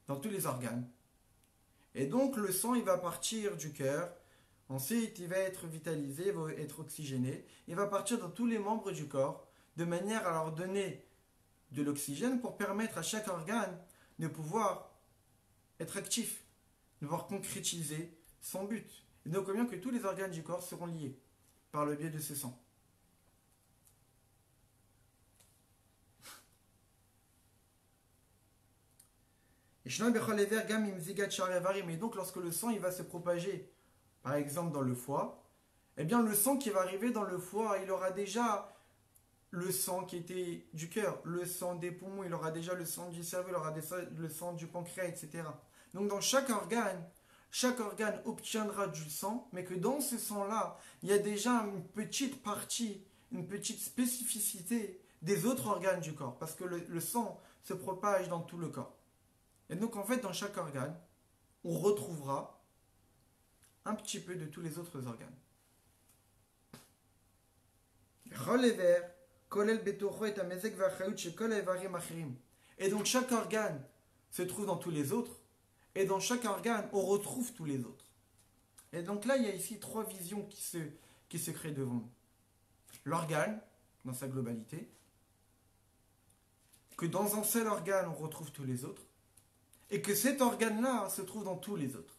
S1: dans tous les organes. Et donc le sang, il va partir du cœur, ensuite il va être vitalisé, il va être oxygéné, il va partir dans tous les membres du corps, de manière à leur donner de l'oxygène pour permettre à chaque organe de pouvoir être actif, de pouvoir concrétiser son but. Et donc on voit bien que tous les organes du corps seront liés par le biais de ce sang. Et donc lorsque le sang il va se propager, par exemple dans le foie, eh bien le sang qui va arriver dans le foie, il aura déjà le sang qui était du cœur, le sang des poumons, il aura déjà le sang du cerveau, il aura le sang du pancréas, etc. Donc dans chaque organe obtiendra du sang, mais que dans ce sang-là, il y a déjà une petite partie, une petite spécificité des autres organes du corps, parce que le sang se propage dans tout le corps. Et donc en fait, dans chaque organe, on retrouvera un petit peu de tous les autres organes. Et donc chaque organe se trouve dans tous les autres, et dans chaque organe, on retrouve tous les autres. Et donc là, il y a ici trois visions qui se crée devant nous. L'organe, dans sa globalité, que dans un seul organe, on retrouve tous les autres, et que cet organe-là se trouve dans tous les autres.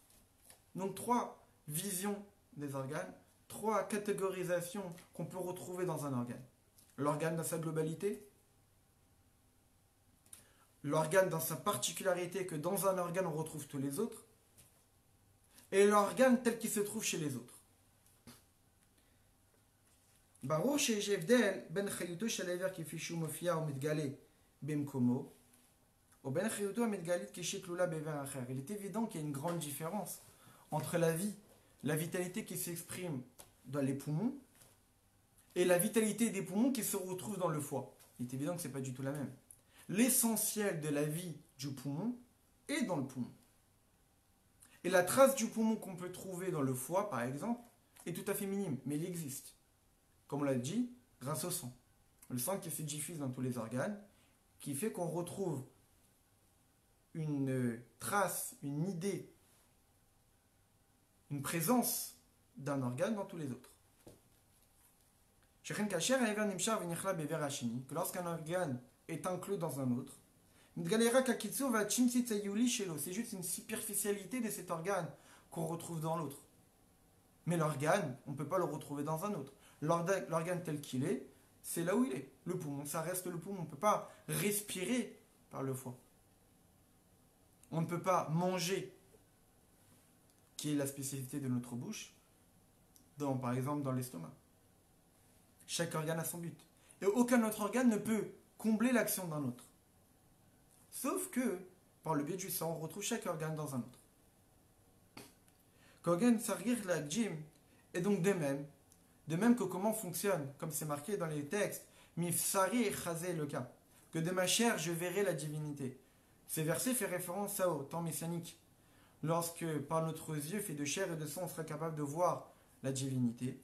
S1: Donc 3 visions des organes, 3 catégorisations qu'on peut retrouver dans un organe. L'organe dans sa globalité, l'organe dans sa particularité, que dans un organe on retrouve tous les autres, et l'organe tel qu'il se trouve chez les autres. ברור שיש הבדל בין חיותו של האיבר כפי שהוא מופיע ומתגלה במקומו, ou בין חיותו המתגלית כשהיא כלולה באיבר אחר. Il est évident qu'il y a une grande différence entre la vie, la vitalité qui s'exprime dans les poumons, et la vitalité des poumons qui se retrouve dans le foie. Il est évident que ce n'est pas du tout la même. L'essentiel de la vie du poumon est dans le poumon. Et la trace du poumon qu'on peut trouver dans le foie, par exemple, est tout à fait minime, mais il existe. Comme on l'a dit, grâce au sang. Le sang qui se diffuse dans tous les organes, qui fait qu'on retrouve une trace, une idée, une présence d'un organe dans tous les autres. Que lorsqu'un organe est inclus dans un autre, c'est juste une superficialité de cet organe qu'on retrouve dans l'autre. Mais l'organe, on ne peut pas le retrouver dans un autre. L'organe tel qu'il est, c'est là où il est. Le poumon, ça reste le poumon. On ne peut pas respirer par le foie. On ne peut pas manger, qui est la spécificité de notre bouche, par exemple dans l'estomac. Chaque organe a son but. Et aucun autre organe ne peut combler l'action d'un autre. Sauf que, par le biais du sang, on retrouve chaque organe dans un autre. Kogen Sargir la Jim est donc de même que comment fonctionne, comme c'est marqué dans les textes, Mifsari et Chazé le cas, que de ma chair je verrai la divinité. Ces versets font référence au temps messianique, lorsque par notre yeux fait de chair et de sang on sera capable de voir la divinité.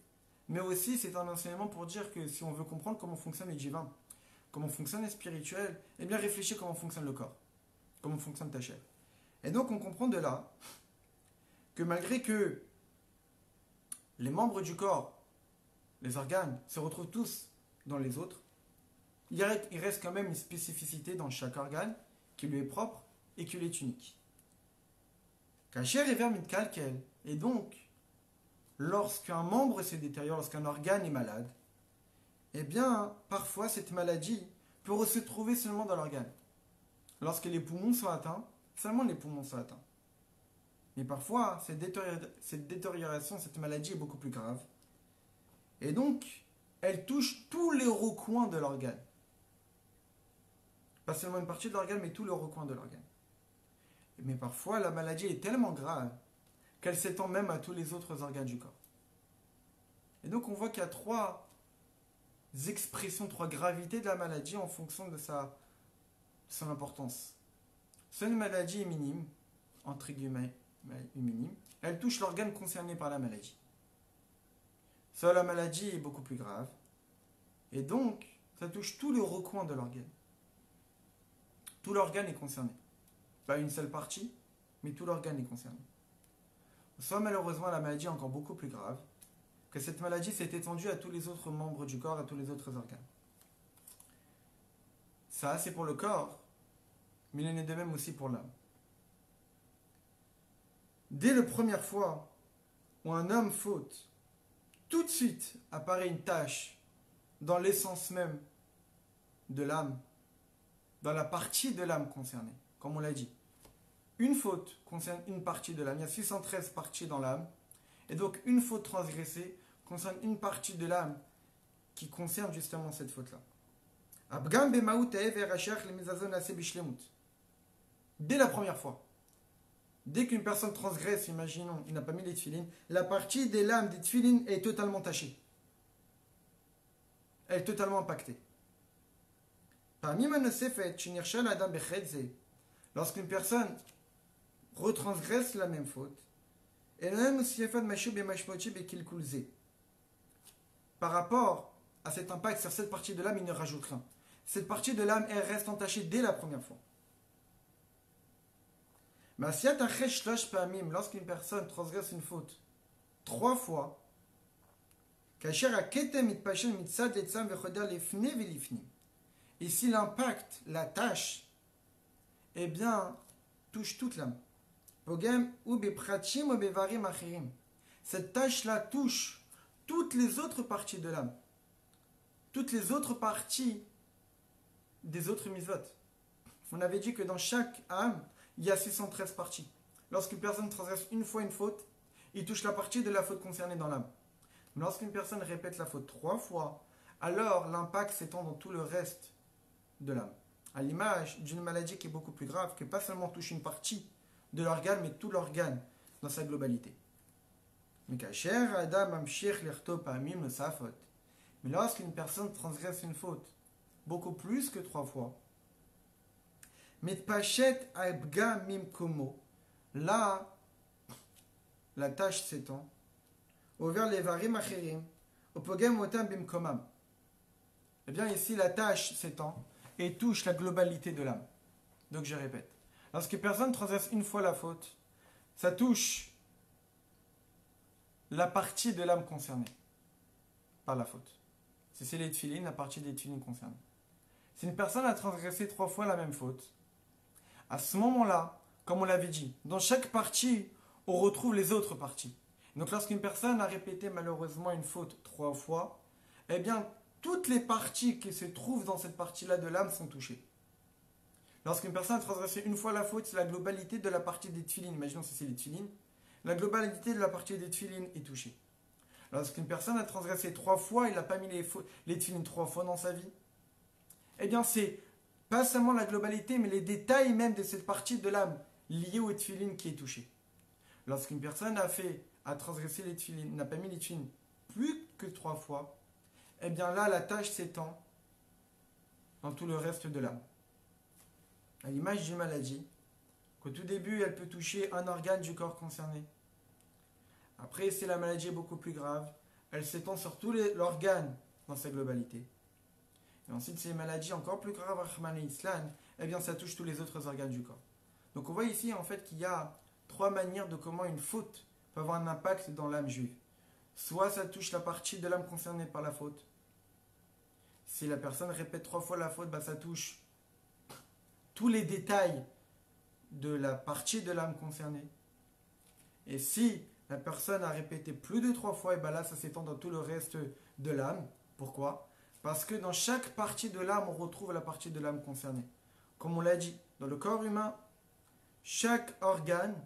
S1: Mais aussi c'est un enseignement pour dire que si on veut comprendre comment fonctionne les divins, comment fonctionne les spirituels, eh bien réfléchis comment fonctionne le corps, comment fonctionne ta chair. Et donc on comprend de là que malgré que les membres du corps, les organes, se retrouvent tous dans les autres, il reste quand même une spécificité dans chaque organe qui lui est propre et qui lui est unique. Et donc, lorsqu'un membre se détériore, lorsqu'un organe est malade, eh bien, parfois cette maladie peut se trouver seulement dans l'organe. Lorsque les poumons sont atteints, seulement les poumons sont atteints. Mais parfois, cette détérioration, cette maladie est beaucoup plus grave. Et donc, elle touche tous les recoins de l'organe. Pas seulement une partie de l'organe, mais tous les recoins de l'organe. Mais parfois, la maladie est tellement grave qu'elle s'étend même à tous les autres organes du corps. Et donc, on voit qu'il y a 3 expressions, 3 gravités de la maladie en fonction de son importance. Soit une maladie est minime, entre guillemets, minime, elle touche l'organe concerné par la maladie. Soit la maladie est beaucoup plus grave, et donc ça touche tous les recoins de l'organe. Tout l'organe est concerné. Pas une seule partie, mais tout l'organe est concerné. Soit malheureusement la maladie est encore beaucoup plus grave, que cette maladie s'est étendue à tous les autres membres du corps, à tous les autres organes. Ça, c'est pour le corps, mais il en est de même aussi pour l'âme. Dès la première fois où un homme faute, tout de suite apparaît une tâche dans l'essence même de l'âme, dans la partie de l'âme concernée, comme on l'a dit. Une faute concerne une partie de l'âme, il y a 613 parties dans l'âme, et donc une faute transgressée concerne une partie de l'âme qui concerne justement cette faute-là. Dès la première fois, dès qu'une personne transgresse, imaginons, il n'a pas mis les tefilines, la partie de l'âme des tefilines est totalement tachée. Elle est totalement impactée. Lorsqu'une personne retransgresse la même faute, par rapport à cet impact sur cette partie de l'âme, il ne rajoute rien. Cette partie de l'âme, elle reste entachée dès la première fois. Lorsqu'une personne transgresse une faute 3 fois, Et si l'impact, la tâche, eh bien, touche toute l'âme. Cette tâche-là touche toutes les autres parties de l'âme. Toutes les autres parties des autres mitzvot. On avait dit que dans chaque âme, il y a 613 parties. Lorsqu'une personne transgresse une fois une faute, il touche la partie de la faute concernée dans l'âme. Mais lorsqu'une personne répète la faute 3 fois, alors l'impact s'étend dans tout le reste de l'âme. À l'image d'une maladie qui est beaucoup plus grave, qui pas seulement touche une partie de l'organe, mais tout l'organe dans sa globalité. Mais lorsqu'une personne transgresse une faute beaucoup plus que 3 fois, là, la tâche s'étend. Eh bien, ici, la tâche s'étend et touche la globalité de l'âme. Donc, je répète. Lorsque personne transgresse une fois la faute, ça touche la partie de l'âme concernée par la faute. Si c'est les tefilines, la partie des tefilines concernée. Si une personne a transgressé 3 fois la même faute, à ce moment-là, comme on l'avait dit, dans chaque partie, on retrouve les autres parties. Donc lorsqu'une personne a répété malheureusement une faute 3 fois, eh bien, toutes les parties qui se trouvent dans cette partie-là de l'âme sont touchées. Lorsqu'une personne a transgressé une fois la faute, c'est la globalité de la partie des tefilines. Imaginons si c'est les tefilines. La globalité de la partie des tefilines est touchée. Lorsqu'une personne a transgressé 3 fois, il n'a pas mis les tefilines 3 fois dans sa vie, eh bien, c'est pas seulement la globalité, mais les détails même de cette partie de l'âme liée aux tefilines qui est touchée. Lorsqu'une personne a transgressé les tefilines, n'a pas mis les tefilines plus que 3 fois, eh bien là, la tâche s'étend dans tout le reste de l'âme. À l'image d'une maladie, qu'au tout début, elle peut toucher un organe du corps concerné. Après, si la maladie est beaucoup plus grave, elle s'étend sur tout l'organe dans sa globalité. Et ensuite, si les maladies encore plus graves, Rahman et Islam, eh bien, ça touche tous les autres organes du corps. Donc, on voit ici, en fait, qu'il y a 3 manières de comment une faute peut avoir un impact dans l'âme juive. Soit ça touche la partie de l'âme concernée par la faute. Si la personne répète 3 fois la faute, bah, ça touche tous les détails de la partie de l'âme concernée. Et si la personne a répété plus de 3 fois, et bah là, ça s'étend dans tout le reste de l'âme. Pourquoi ? Parce que dans chaque partie de l'âme, on retrouve la partie de l'âme concernée. Comme on l'a dit, dans le corps humain, chaque organe,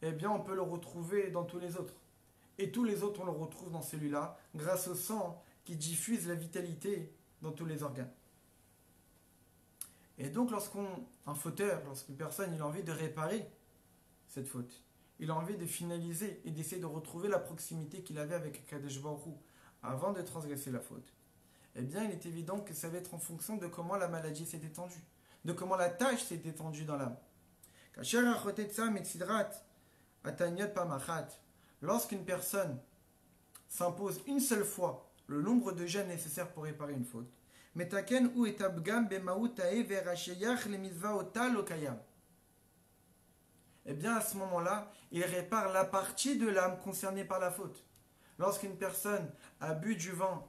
S1: eh bien, on peut le retrouver dans tous les autres. Et tous les autres, on le retrouve dans celui-là, grâce au sang qui diffuse la vitalité dans tous les organes. Et donc, un fauteur, lorsqu'une personne il a envie de réparer cette faute, il a envie de finaliser et d'essayer de retrouver la proximité qu'il avait avec Kadesh Baruch Hu avant de transgresser la faute, eh bien, il est évident que ça va être en fonction de comment la maladie s'est étendue, de comment la tâche s'est étendue dans l'âme. Lorsqu'une personne s'impose une seule fois le nombre de jeûnes nécessaires pour réparer une faute, eh bien à ce moment-là, il répare la partie de l'âme concernée par la faute. Lorsqu'une personne a bu du vin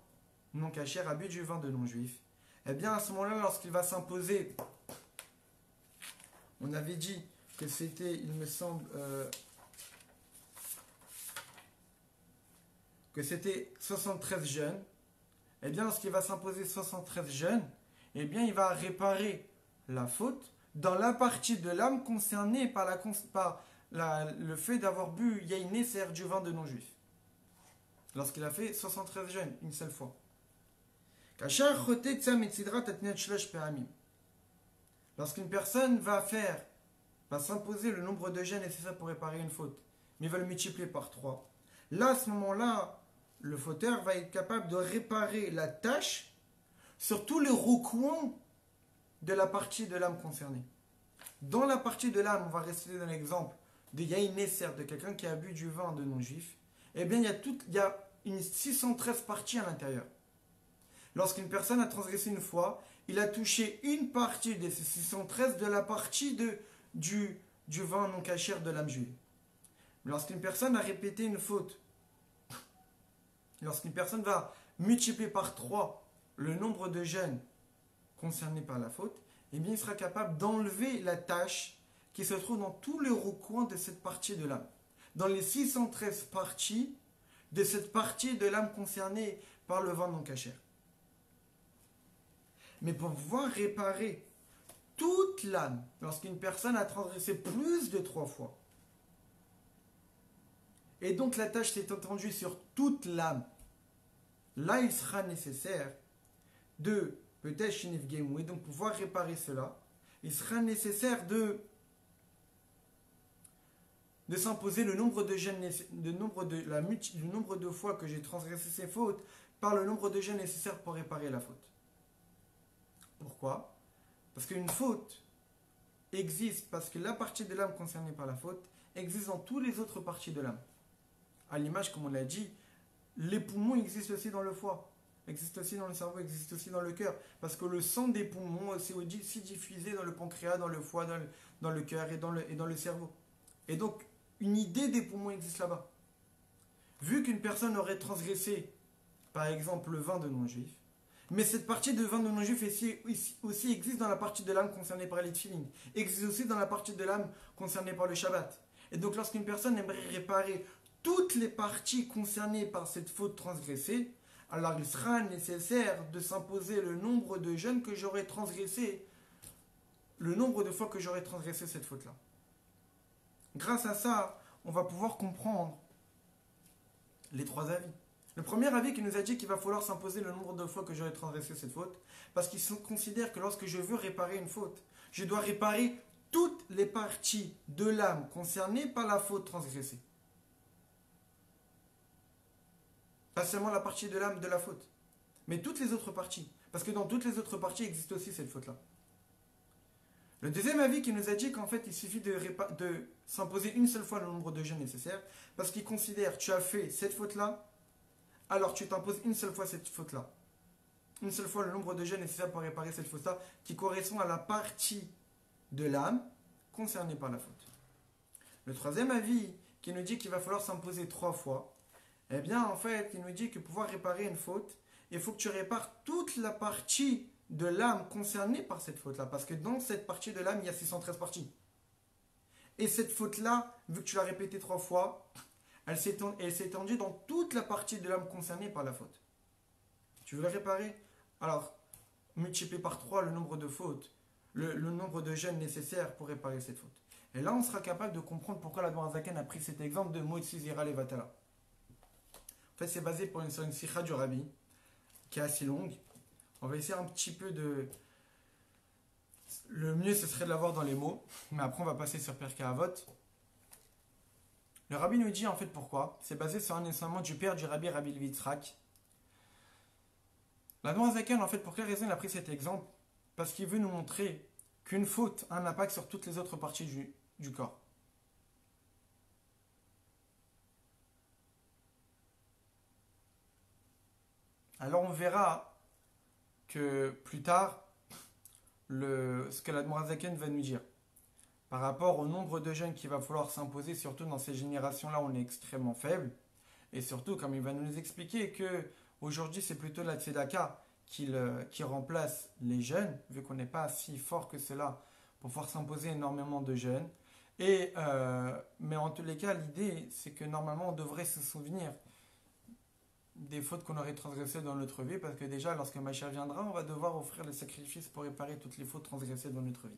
S1: non cachère, a bu du vin de non-juif, eh bien à ce moment-là, lorsqu'il va s'imposer, on avait dit que c'était, il me semble, que c'était 73 jeûnes, eh bien lorsqu'il va s'imposer 73 jeûnes, eh bien il va réparer la faute dans la partie de l'âme concernée par le fait d'avoir bu Yain Neser du vin de non-juif. Lorsqu'il a fait 73 jeûnes, une seule fois. Lorsqu'une personne va s'imposer le nombre de jeûnes nécessaires pour réparer une faute, mais va le multiplier par 3, là, à ce moment-là, le fauteur va être capable de réparer la tâche sur tous les recoins de la partie de l'âme concernée. Dans la partie de l'âme, on va rester dans l'exemple de Yain Neser, de quelqu'un qui a bu du vin de non-juif, eh bien, il y a une 613 parties à l'intérieur. Lorsqu'une personne a transgressé une fois, il a touché une partie de ces 613 de la partie du vin non cachère de l'âme juive. Lorsqu'une personne a répété une faute lorsqu'une personne va multiplier par 3 le nombre de gènes concernés par la faute, eh bien, il sera capable d'enlever la tâche qui se trouve dans tous les recoins de cette partie de l'âme. Dans les 613 parties de cette partie de l'âme concernée par le vin non cachère. Mais pour pouvoir réparer toute l'âme, lorsqu'une personne a transgressé plus de 3 fois, et donc la tâche s'est étendue sur toute l'âme, là il sera nécessaire de, peut-être Shinif Game, et donc pouvoir réparer cela, il sera nécessaire de s'imposer le nombre de gènes, le nombre de fois que j'ai transgressé ces fautes par le nombre de gènes nécessaires pour réparer la faute. Pourquoi? Parce qu'une faute existe, parce que la partie de l'âme concernée par la faute existe dans toutes les autres parties de l'âme. À l'image, comme on l'a dit, les poumons existent aussi dans le foie, existent aussi dans le cerveau, existent aussi dans le cœur, parce que le sang des poumons est aussi diffusé dans le pancréas, dans le foie, dans le cœur et dans le cerveau. Et donc, une idée des poumons existe là-bas. Vu qu'une personne aurait transgressé, par exemple, le vin de non-juif, mais cette partie de vin de non-juif aussi existe dans la partie de l'âme concernée par les tefilin, existe aussi dans la partie de l'âme concernée par le Shabbat. Et donc, lorsqu'une personne aimerait réparer toutes les parties concernées par cette faute transgressée, alors il sera nécessaire de s'imposer le nombre de jeûnes que j'aurais transgressé, le nombre de fois que j'aurais transgressé cette faute-là. Grâce à ça, on va pouvoir comprendre les 3 avis. Le premier avis qui nous a dit qu'il va falloir s'imposer le nombre de fois que j'aurais transgressé cette faute, parce qu'il considère que lorsque je veux réparer une faute, je dois réparer toutes les parties de l'âme concernées par la faute transgressée. Pas seulement la partie de l'âme de la faute, mais toutes les autres parties. Parce que dans toutes les autres parties existe aussi cette faute-là. Le deuxième avis qui nous a dit qu'en fait il suffit de s'imposer une seule fois le nombre de jeûnes nécessaires, parce qu'il considère que tu as fait cette faute-là, alors tu t'imposes une seule fois cette faute-là. Une seule fois le nombre de jeûnes nécessaires pour réparer cette faute-là, qui correspond à la partie de l'âme concernée par la faute. Le troisième avis qui nous dit qu'il va falloir s'imposer 3 fois, eh bien en fait il nous dit que pour pouvoir réparer une faute, il faut que tu répares toute la partie de l'âme concernée par cette faute-là. Parce que dans cette partie de l'âme, il y a 613 parties. Et cette faute-là, vu que tu l'as répétée 3 fois, elle s'est étendue dans toute la partie de l'âme concernée par la faute. Tu veux la réparer? Alors, multiplie par 3 le nombre de fautes, le nombre de jeûnes nécessaires pour réparer cette faute. Et là, on sera capable de comprendre pourquoi la Zaken a pris cet exemple de Motsi Zira Levatala. En fait, c'est basé sur une sikha du Rabbi, qui est assez longue. On va essayer un petit peu de... Le mieux, ce serait de l'avoir dans les mots. Mais après, on va passer sur Pirkei Avot. Le Rabbi nous dit en fait pourquoi. C'est basé sur un enseignement du père du Rabbi Levi Yitzhak. La Zaken, en fait, pour quelle raison il a pris cet exemple? Parce qu'il veut nous montrer qu'une faute a un impact sur toutes les autres parties du corps. Alors, on verra que plus tard, ce que la Zaken va nous dire par rapport au nombre de jeunes qu'il va falloir s'imposer, surtout dans ces générations-là, on est extrêmement faible. Et surtout, comme il va nous expliquer que aujourd'hui, c'est plutôt la Tzedaka qui remplace les jeunes, vu qu'on n'est pas si fort que cela pour pouvoir s'imposer énormément de jeunes. Mais en tous les cas, l'idée, c'est que normalement, on devrait se souvenir des fautes qu'on aurait transgressées dans notre vie, parce que déjà, lorsque Mashiach viendra, on va devoir offrir le sacrifice pour réparer toutes les fautes transgressées dans notre vie.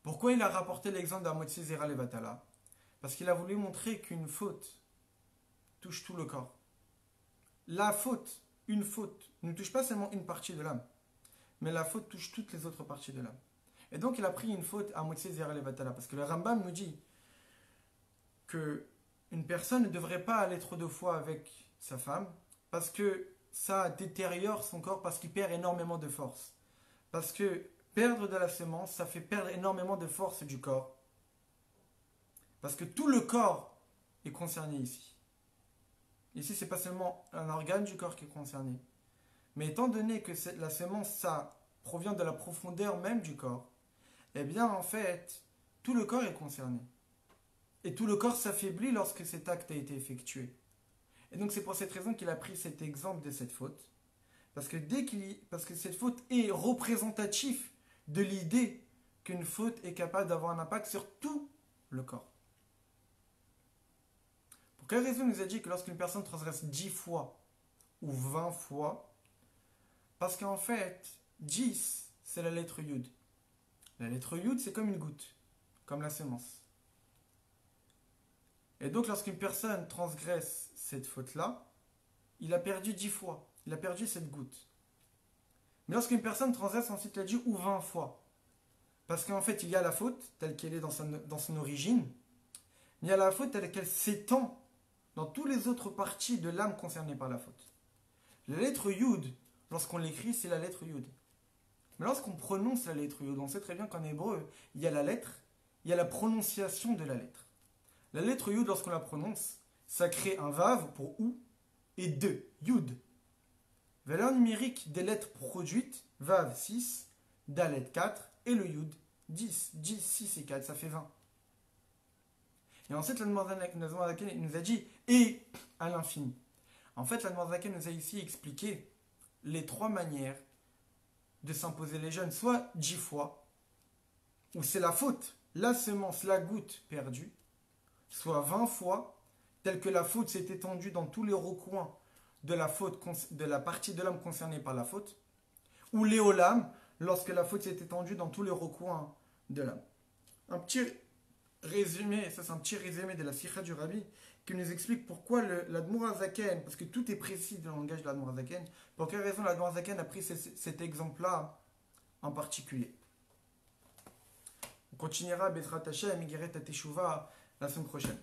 S1: Pourquoi il a rapporté l'exemple d'Amotsi Zera Levatala? Parce qu'il a voulu montrer qu'une faute touche tout le corps. Une faute, ne touche pas seulement une partie de l'âme, mais la faute touche toutes les autres parties de l'âme. Et donc, il a pris une faute à Amotsi Zera Levatala, parce que le Rambam nous dit que une personne ne devrait pas aller trop de fois avec sa femme parce que ça détériore son corps, parce qu'il perd énormément de force. Parce que perdre de la semence, ça fait perdre énormément de force du corps. Parce que tout le corps est concerné ici. Ici, c'est pas seulement un organe du corps qui est concerné. Mais étant donné que la semence, ça provient de la profondeur même du corps, eh bien, en fait, tout le corps est concerné. Et tout le corps s'affaiblit lorsque cet acte a été effectué. Et donc c'est pour cette raison qu'il a pris cet exemple de cette faute. Parce que, parce que cette faute est représentative de l'idée qu'une faute est capable d'avoir un impact sur tout le corps. Pour quelle raison il nous a dit que lorsqu'une personne transgresse 10 fois ou 20 fois, parce qu'en fait, 10, c'est la lettre Yud. La lettre Yud, c'est comme une goutte, comme la semence. Et donc, lorsqu'une personne transgresse cette faute-là, il a perdu 10 fois. Il a perdu cette goutte. Mais lorsqu'une personne transgresse ensuite la 10 ou 20 fois, parce qu'en fait, il y a la faute, telle qu'elle est dans son origine, mais il y a la faute telle qu'elle s'étend dans toutes les autres parties de l'âme concernées par la faute. La lettre Yud, lorsqu'on l'écrit, c'est la lettre Yud. Mais lorsqu'on prononce la lettre Yud, on sait très bien qu'en hébreu, il y a la lettre, il y a la prononciation de la lettre. La lettre Yud, lorsqu'on la prononce, ça crée un Vav pour ou et 2, Yud. Valeur numérique des lettres produites, Vav 6, Dalet 4 et le Yud 10. 10, 6 et 4, ça fait 20. Et ensuite, la Zaken nous a dit et à l'infini. En fait, la Zaken nous a ici expliqué les 3 manières de s'imposer les jeûnes, soit 10 fois, où c'est la faute, la semence, la goutte perdue, soit 20 fois, tel que la faute s'est étendue dans tous les recoins de la faute, de la partie de l'âme concernée par la faute, ou l'éolam, lorsque la faute s'est étendue dans tous les recoins de l'âme. Un petit résumé, ça c'est un petit résumé de la Sikha du Rabbi, qui nous explique pourquoi l'Admour HaZaken, parce que tout est précis dans le langage de l'Admour HaZaken, pour quelle raison l'Admour HaZaken a pris cet exemple-là en particulier. On continuera Bezrat Hashem, Migeret Teshuvah la semaine prochaine.